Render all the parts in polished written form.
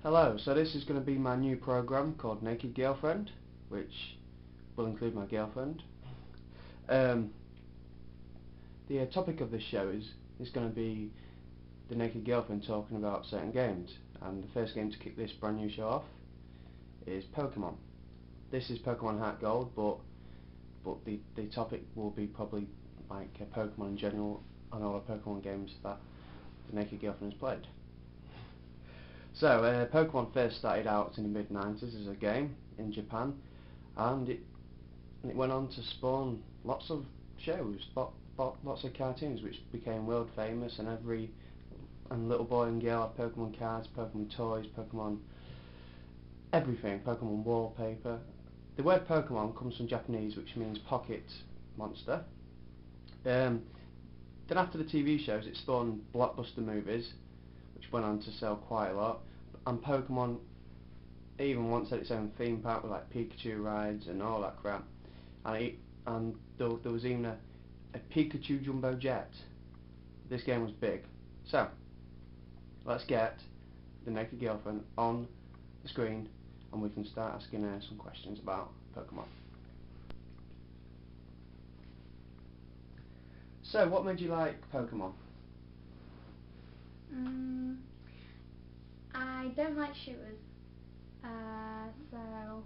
Hello, so this is going to be my new program called Naked Girlfriend, which will include my girlfriend. The topic of this show is going to be the Naked Girlfriend talking about certain games, and the first game to kick this brand new show off is Pokemon. This is Pokemon Heart Gold, but the topic will be probably like Pokemon in general and all the Pokemon games that the Naked Girlfriend has played. So, Pokemon first started out in the mid-90s as a game in Japan, and it went on to spawn lots of shows, lots of cartoons which became world famous, and little boy and girl had Pokemon cards, Pokemon toys, Pokemon everything, Pokemon wallpaper. The word Pokemon comes from Japanese, which means pocket monster. Then after the TV shows, it spawned blockbuster movies, which went on to sell quite a lot, and Pokemon even once had its own theme park with like Pikachu rides and all that crap, and there was even a Pikachu Jumbo Jet. This game was big. So, let's get the Naked Girlfriend on the screen and we can start asking her some questions about Pokemon. So, what made you like Pokemon? I don't like shooters, so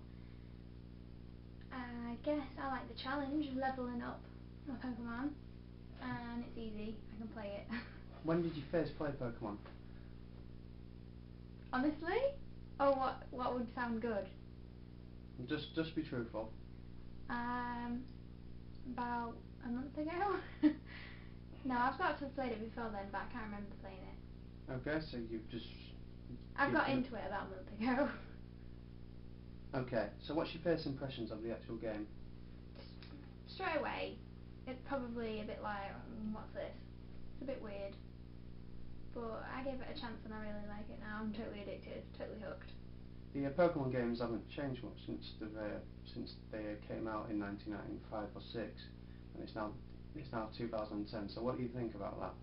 I guess I like the challenge of leveling up my Pokemon, and it's easy, I can play it. When did you first play Pokemon? Honestly? Oh, what would sound good? Just be truthful. About a month ago? No, I've got to have played it before then, but I can't remember playing it. Okay, so you've just... I've got into it about a month ago. Okay, so what's your first impressions of the actual game? Straight away, it's probably a bit like, what's this? It's a bit weird. But I gave it a chance and I really like it now. I'm totally addicted, totally hooked. The Pokemon games haven't changed much since they came out in 1995 or 6, and it's now 2010. So what do you think about that?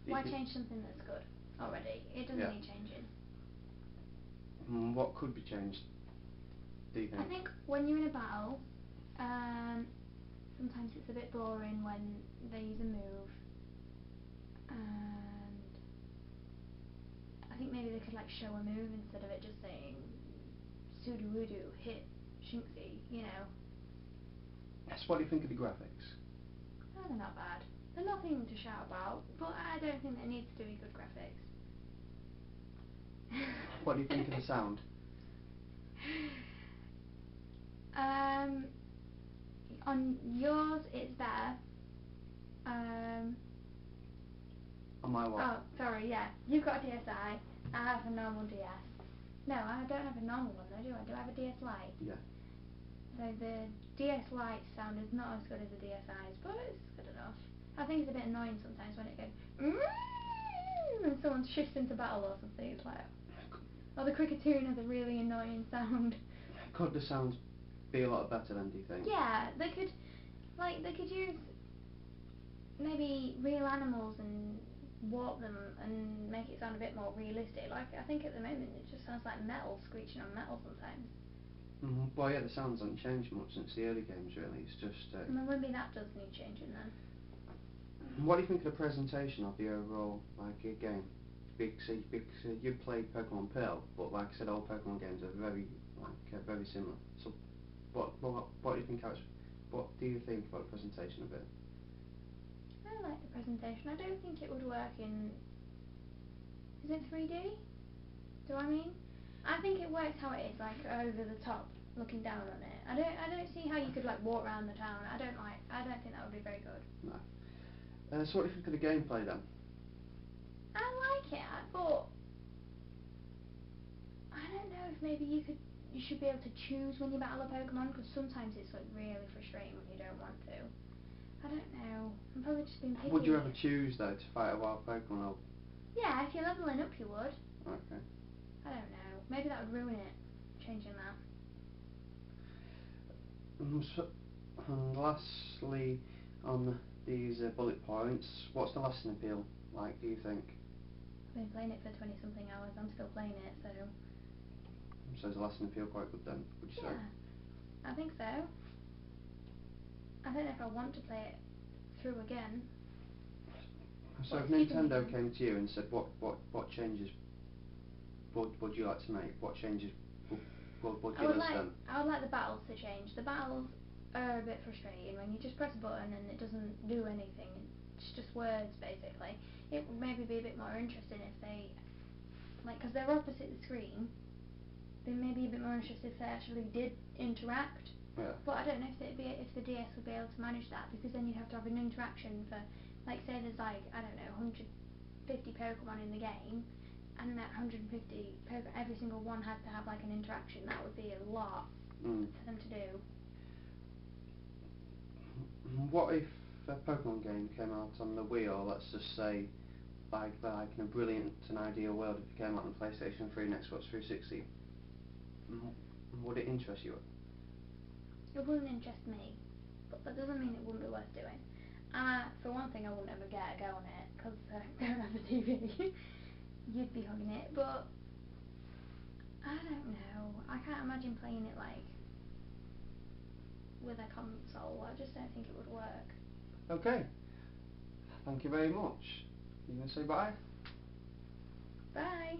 Why change something that's good already? It doesn't need changing. What could be changed, do you think? I think when you're in a battle, sometimes it's a bit boring when they use a move, and I think maybe they could like show a move instead of it just saying Sudowoodo, hit, Shinxie, you know. Yes, what do you think of the graphics? Oh, they're not bad. They're nothing to shout about, but I don't think there needs to be good graphics. What do you think of the sound? On yours it's better. On my what? Oh, sorry, yeah. You've got a DSi, I have a normal DS. No, I don't have a normal one though, do I? Do I have a DS Lite? Yeah. So the DS Lite sound is not as good as the DSi's, but it's good enough. I think it's a bit annoying sometimes when it goes when someone shifts into battle or something. It's like, or the Kricketune has a really annoying sound. Could the sounds be a lot better then, do you think? Yeah, they could use maybe real animals and warp them and make it sound a bit more realistic. Like, I think at the moment it just sounds like metal screeching on metal sometimes. Well, yeah, the sounds haven't changed much since the early games, really. It's just... Well, maybe that does need changing then. What do you think of the presentation of the overall game? Because you played Pokemon Pearl, but like I said, all Pokemon games are very similar. So, what do you think? What do you think about the presentation of it? I like the presentation. I don't think it would work in... Is it 3D? Do I mean? I think it works how it is, like over the top, looking down on it. I don't see how you could like walk around the town. I don't think that would be very good. No. So what do you think of the gameplay then? I like it, but I don't know if maybe you should be able to choose when you battle a Pokemon, because sometimes it's like really frustrating when you don't want to. I don't know. I'm probably just being picky. Would you ever choose though to fight a wild Pokemon? Or... Yeah, if you're leveling up, you would. Okay. I don't know. Maybe that would ruin it. Changing that. And lastly, on these bullet points, what's the lasting appeal like, do you think? been playing it for 20 something hours. I'm still playing it, so So it's lasting feel quite good then, would you say? yeah, I think so. I don't know if I want to play it through again. So if What's keeping me Nintendo going? came to you and said, what changes would you like to make? What changes would I give would us like then? I would like the battles to change. The battles are a bit frustrating when you just press a button and it doesn't do anything. It's just words basically. It would maybe be a bit more interesting if they, like, because they're opposite the screen. They may be a bit more interested if they actually did interact. Yeah. But I don't know if the DS would be able to manage that, because then you'd have to have an interaction for, like, say there's like, I don't know, 150 Pokemon in the game, and that 150 Pokemon, every single one has to have like an interaction. That would be a lot for them to do. What if a Pokemon game came out on the Wii, or let's just say, like in a brilliant and ideal world, if it came out on PlayStation 3 and Xbox 360? Would it interest you? It wouldn't interest me, but that doesn't mean it wouldn't be worth doing. For one thing, I wouldn't ever get a go on it, because I don't have a TV. You'd be hugging it, but I don't know. I can't imagine playing it like with a console. I just don't think it would work. Okay. Thank you very much. You gonna say bye? Bye.